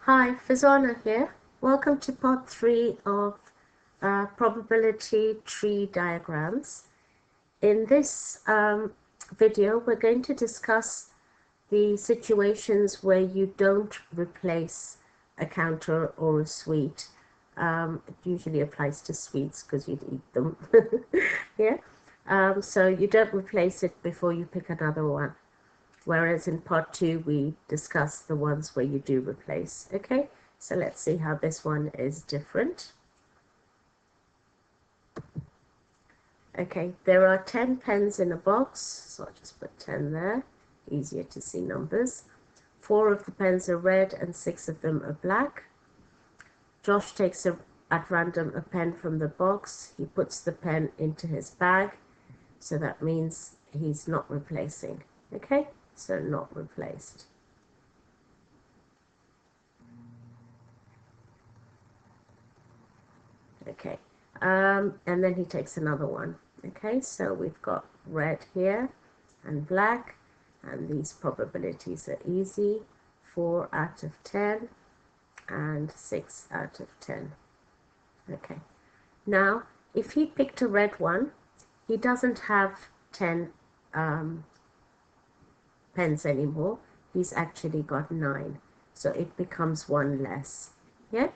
Hi, Fazana here. Welcome to part 3 of probability tree diagrams. In this video, we're going to discuss the situations where you don't replace a counter or a sweet. It usually applies to sweets because you'd eat them. Yeah. So you don't replace it before you pick another one. Whereas in part 2, we discuss the ones where you do replace. Okay, so let's see how this one is different. Okay, there are 10 pens in a box, so I'll just put 10 there, easier to see numbers. 4 of the pens are red and 6 of them are black. Josh takes at random a pen from the box. He puts the pen into his bag, so that means he's not replacing. Okay, so not replaced. Okay, and then he takes another one. Okay, so we've got red here and black, and these probabilities are easy. 4 out of 10 and 6 out of 10. Okay, now if he picked a red one, he doesn't have 10 pens anymore. He's actually got 9, so it becomes 1 less. Yeah,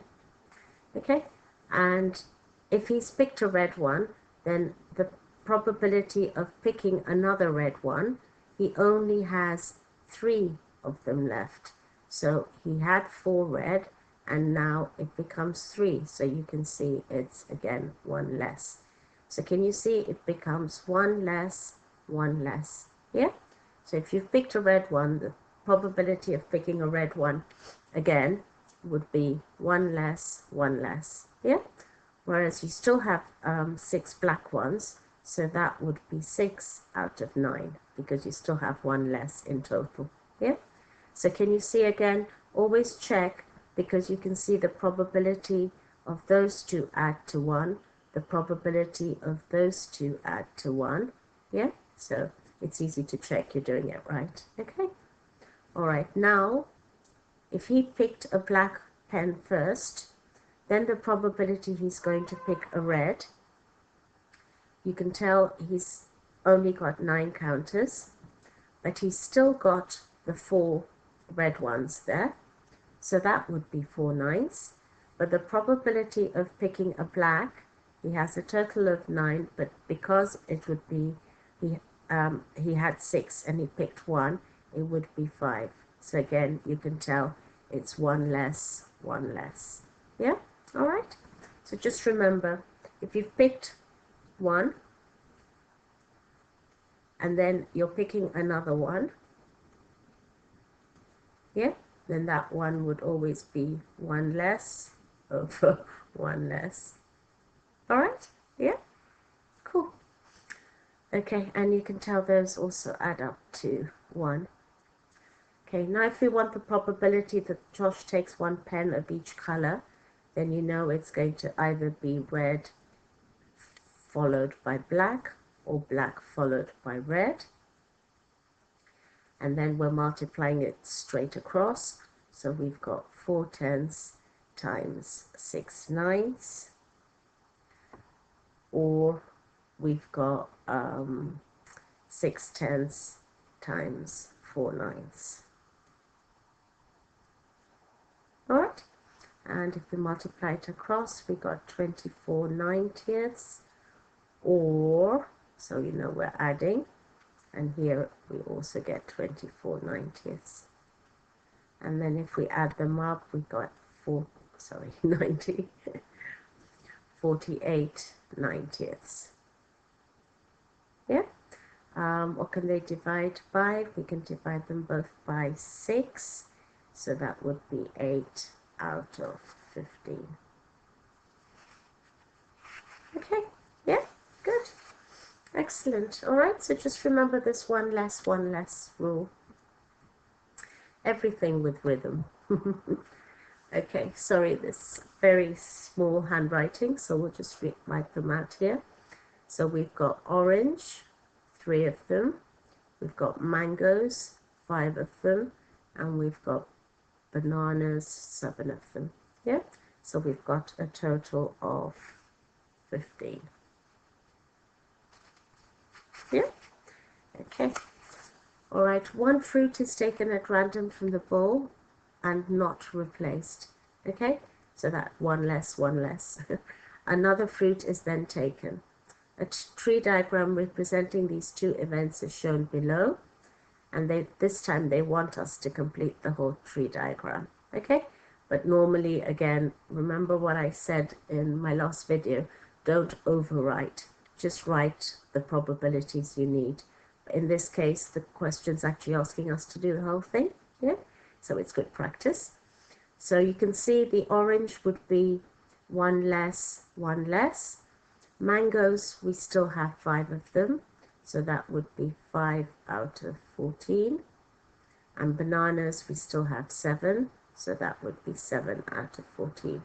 okay. And if he's picked a red one, then the probability of picking another red one, he only has 3 of them left. So he had 4 red, and now it becomes 3. So you can see it's again 1 less. So can you see it becomes 1 less, 1 less? Yeah? So if you've picked a red one, the probability of picking a red one again would be 1 less, 1 less. Yeah, whereas you still have 6 black ones, so that would be 6 out of 9 because you still have 1 less in total. Yeah, so can you see again? Always check, because you can see the probability of those two add to 1, the probability of those two add to 1. Yeah, so it's easy to check you're doing it right. Okay, all right. Now if he picked a black pen first, then the probability he's going to pick a red, you can tell he's only got 9 counters, but he's still got the 4 red ones there, so that would be 4 9s. But the probability of picking a black, he has a total of 9, but because it would be he had 6 and he picked 1, it would be 5. So again, you can tell it's 1 less, 1 less. Yeah, all right. So just remember, if you've picked 1 and then you're picking another one, yeah, then that one would always be 1 less over 1 less. All right, yeah, cool. Okay, and you can tell those also add up to 1. Okay, now if we want the probability that Josh takes 1 pen of each color, then you know it's going to either be red followed by black or black followed by red. And then we're multiplying it straight across. So we've got 4 10s times 6 9s, or we've got 6 10s times 4 9s. All right. And if we multiply it across, we got 24 90ths, or, so you know we're adding, and here we also get 24 90ths. And then if we add them up, we got 90, 48 90ths. Yeah. What can they divide by? We can divide them both by 6, so that would be 8 out of 15. Okay, yeah, good, excellent. All right, so just remember this 1 less, 1 less rule. Everything with rhythm. Okay, sorry, this very small handwriting, so we'll just write them out here. So we've got orange, 3 of them. We've got mangoes, 5 of them. And we've got bananas, 7 of them. Yeah, so we've got a total of 15. Yeah, okay. All right, one fruit is taken at random from the bowl and not replaced. Okay, so that one less, one less. Another fruit is then taken. A tree diagram representing these two events is shown below, and this time they want us to complete the whole tree diagram. Okay, but normally, again, remember what I said in my last video, don't overwrite, just write the probabilities you need. In this case, the question's actually asking us to do the whole thing. Yeah, so it's good practice. So you can see the orange would be one less, one less. Mangoes, we still have 5 of them, so that would be 5 out of 14. And bananas, we still have 7, so that would be 7 out of 14.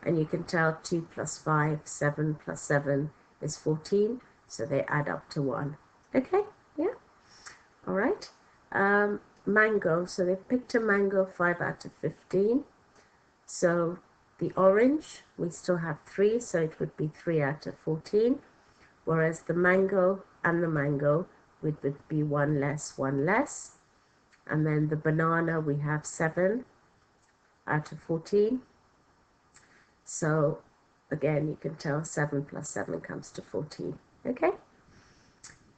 And you can tell 2 plus 5, 7 plus 7 is 14, so they add up to 1. Okay, yeah, all right. Mango, so they picked a mango, 5 out of 15. So the orange, we still have 3, so it would be 3 out of 14. Whereas the mango and the mango would be 1 less, 1 less. And then the banana, we have 7 out of 14. So again, you can tell 7 plus 7 comes to 14. Okay?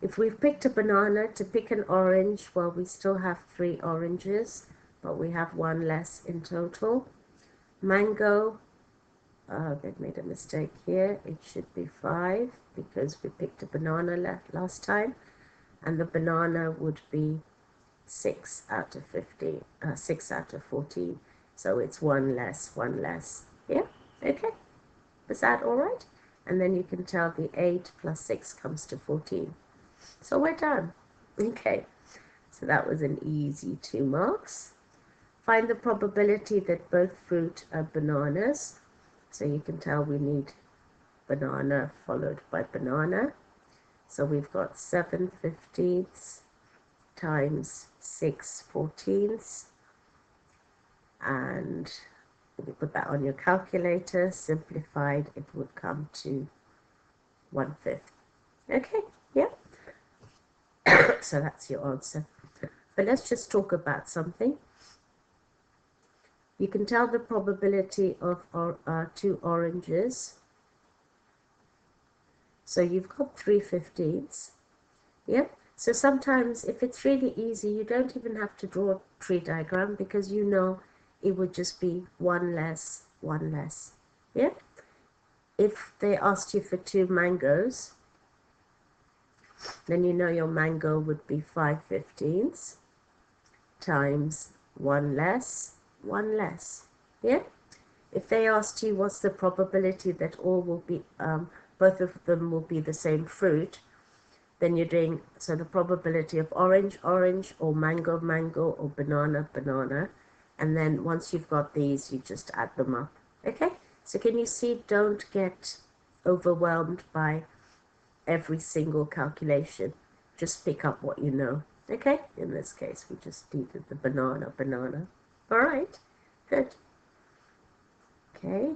If we've picked a banana, to pick an orange, well, we still have 3 oranges, but we have 1 less in total. Mango, they've made a mistake here. It should be 5 because we picked a banana last time. And the banana would be 6 out of 15, 6 out of 14. So it's 1 less, 1 less. Yeah, okay. Is that all right? And then you can tell the 8 plus 6 comes to 14. So we're done. Okay, so that was an easy 2 marks. Find the probability that both fruit are bananas. So you can tell we need banana followed by banana. So we've got 7 15ths times 6 14ths. And if you put that on your calculator, simplified, it would come to 1/5. Okay, yeah. So that's your answer. But let's just talk about something. You can tell the probability of 2 oranges. So you've got 3 15ths. Yep. So sometimes if it's really easy, you don't even have to draw a tree diagram because you know it would just be 1 less, 1 less. Yeah. If they asked you for 2 mangoes, then you know your mango would be 5 15ths times 1 less, 1 less. Yeah. If they asked you what's the probability that all will be, both of them will be the same fruit, then you're doing, so the probability of orange, orange, or mango, mango, or banana, banana. And then once you've got these, you just add them up. Okay? So can you see, don't get overwhelmed by every single calculation. Just pick up what you know. Okay? In this case, we just needed the banana, banana. All right? Good. Okay.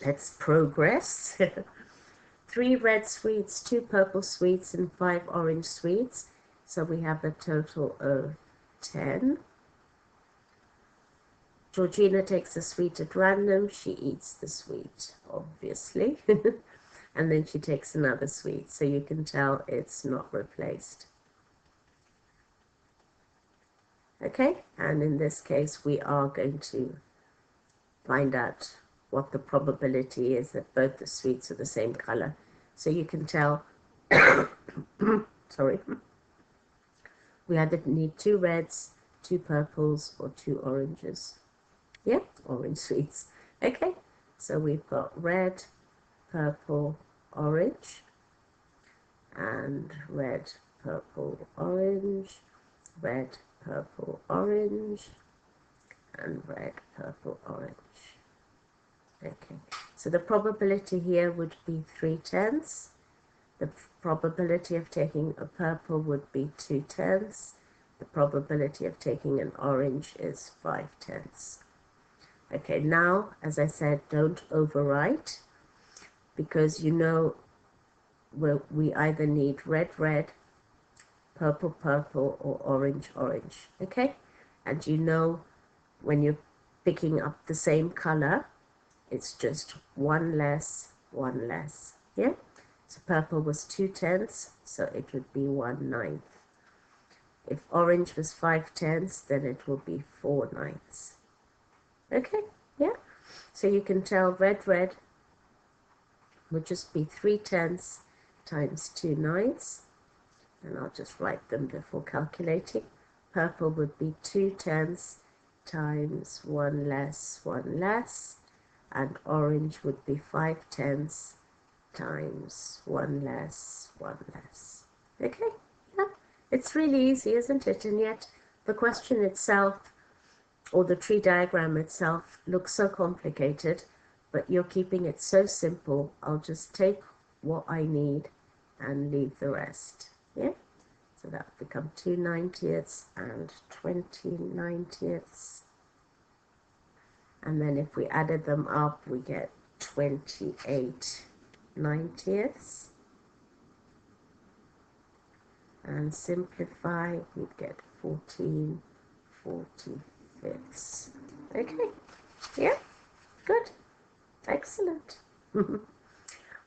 Let's progress. 3 red sweets, 2 purple sweets, and 5 orange sweets. So we have a total of 10. Georgina takes a sweet at random. She eats the sweet, obviously. And then she takes another sweet. So you can tell it's not replaced. Okay? And in this case, we are going to find out what the probability is that both the sweets are the same color. So you can tell, sorry, we either need 2 reds, 2 purples, or 2 oranges. Yeah, orange sweets. Okay, so we've got red, purple, orange, and red, purple, orange, red, purple, orange, and red, purple, orange. Okay, so the probability here would be 3/10. The probability of taking a purple would be 2/10. the probability of taking an orange is 5/10. Okay, now, as I said, don't overwrite, because you know we either need red, red, purple, purple, or orange, orange. Okay, and you know when you're picking up the same color, it's just one less, one less. Yeah, so purple was 2/10, so it would be 1/9. If orange was 5/10, then it will be 4/9. Okay, yeah, so you can tell red, red would just be 3/10 times 2/9, and I'll just write them before calculating. Purple would be 2/10 times 1 less, 1 less, and orange would be 5/10 times 1 less, 1 less. Okay, yeah, it's really easy, isn't it? And yet the question itself, or the tree diagram itself, looks so complicated, but you're keeping it so simple. I'll just take what I need and leave the rest. Yeah, so that would become 2/90 and 20/90, and then if we added them up, we get 28/90, and simplify, we'd get 14/45. Okay, yeah, good, excellent.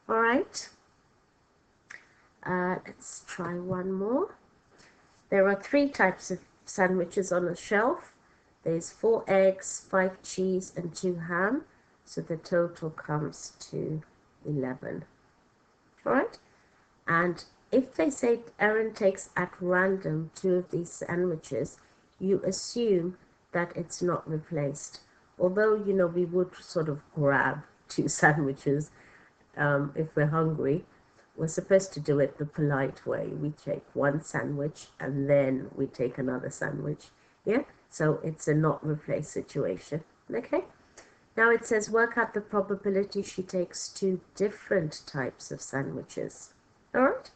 All right, let's try one more. There are 3 types of sandwiches on a shelf. There's 4 eggs, 5 cheese, and 2 ham, so the total comes to 11. All right, and if they say Erin takes at random 2 of these sandwiches, you assume that it's not replaced. Although, you know, we would sort of grab 2 sandwiches if we're hungry. We're supposed to do it the polite way. We take 1 sandwich and then we take another sandwich. Yeah, so it's a not replaced situation. Okay, now it says work out the probability she takes 2 different types of sandwiches. All right,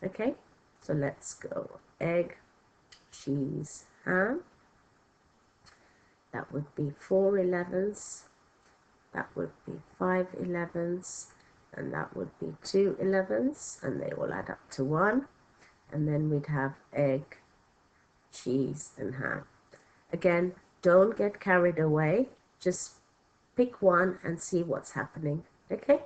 okay, so let's go. Egg, cheese, ham. That would be 4 11s. That would be 5 11s. And that would be 2 11s, and they will add up to 1. And then we'd have egg, cheese, and ham. Again, don't get carried away. Just pick one and see what's happening. Okay?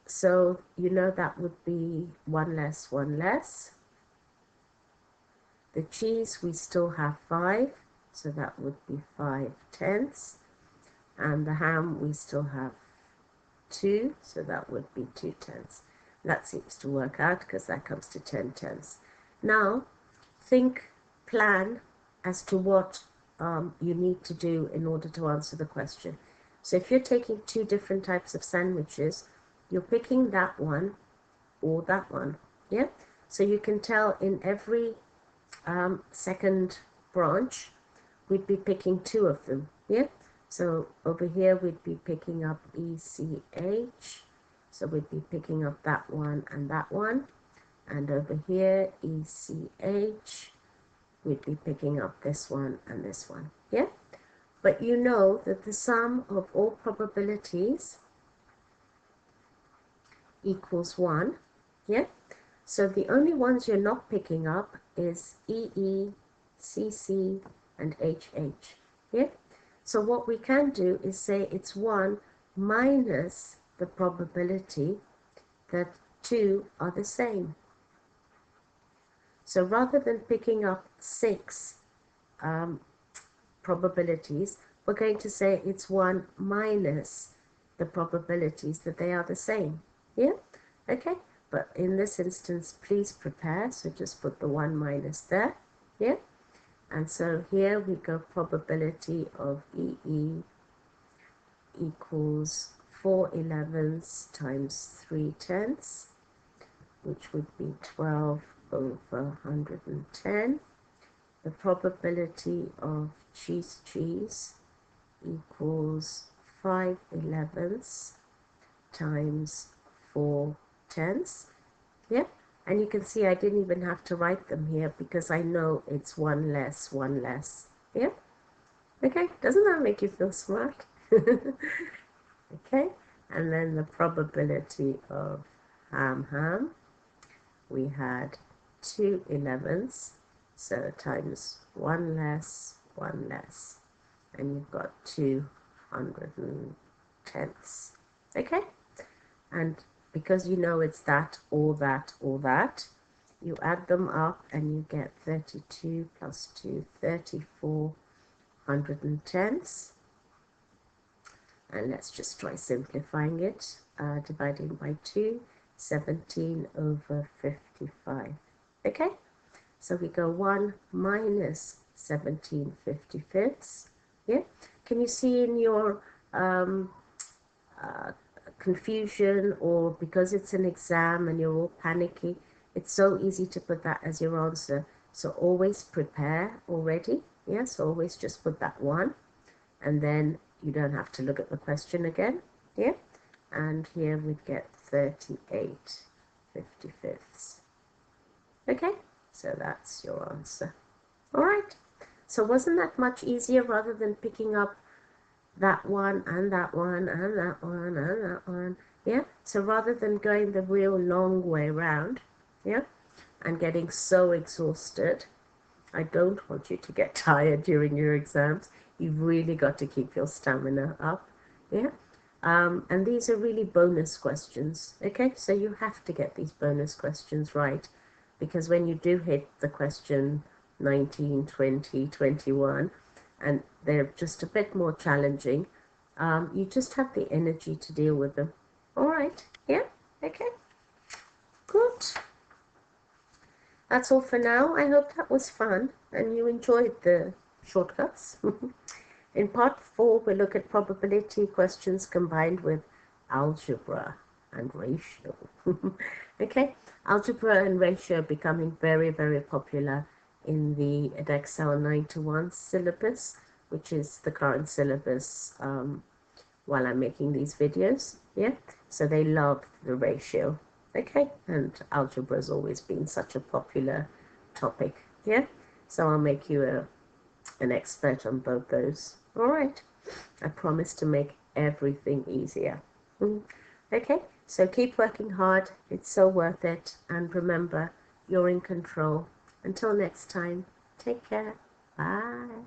So you know that would be 1 less, 1 less. The cheese, we still have 5, so that would be 5/10. And the ham, we still have 2, so that would be 2/10. That seems to work out because that comes to 10/10. Now, plan as to what you need to do in order to answer the question. So if you're taking 2 different types of sandwiches, you're picking that one or that one. Yeah, so you can tell in every second branch we'd be picking 2 of them. Yeah, so over here we'd be picking up ECH, so we'd be picking up that one and that one, and over here ECH, we'd be picking up this one and this one. Yeah, but you know that the sum of all probabilities equals 1. Yeah, so the only ones you're not picking up is EE, CC, and HH. Yeah, so what we can do is say it's 1 minus the probability that 2 are the same. So rather than picking up 6 probabilities, we're going to say it's 1 minus the probabilities that they are the same. Yeah, okay, but in this instance, please prepare, so just put the 1 minus there. Yeah, and so here we go, probability of EE equals 4 11s times 3 10ths, which would be 12 over 110. The probability of cheese equals 5 11s times 4 10ths. Yeah, And you can see I didn't even have to write them here because I know it's one less, one less. Yeah? Okay, doesn't that make you feel smart? Okay, and then the probability of ham, we had 2 11s, so times 1 less, 1 less, and you've got 210ths. Okay, and because you know it's that, or that, or that, you add them up and you get 32 plus 2, 34 110ths. And let's just try simplifying it. Dividing by 2, 17 over 55. Okay, so we go 1 minus 17 55ths. Yeah, can you see in your confusion, or because it's an exam and you're all panicky, it's so easy to put that as your answer. So always prepare already. Yeah, so always just put that 1, and then you don't have to look at the question again. Yeah, and here we'd get 38 55ths. Okay, so that's your answer. All right, so wasn't that much easier rather than picking up that one and that one and that one and that one? Yeah, so rather than going the real long way round, yeah, and getting so exhausted, I don't want you to get tired during your exams. You've really got to keep your stamina up. Yeah. And these are really bonus questions. Okay, so you have to get these bonus questions right, because when you do hit the question 19, 20, 21, and they're just a bit more challenging, you just have the energy to deal with them. All right. Yeah. Okay. Good. That's all for now. I hope that was fun and you enjoyed the shortcuts. In part 4, we look at probability questions combined with algebra and ratio. Okay, algebra and ratio are becoming very, very popular in the Edexcel 9-to-1 syllabus, which is the current syllabus while I'm making these videos. Yeah, so they love the ratio. Okay, and algebra has always been such a popular topic. Yeah, so I'll make you an expert on both those. All right, I promise to make everything easier. Okay, so keep working hard. It's so worth it. And remember, you're in control. Until next time, take care. Bye.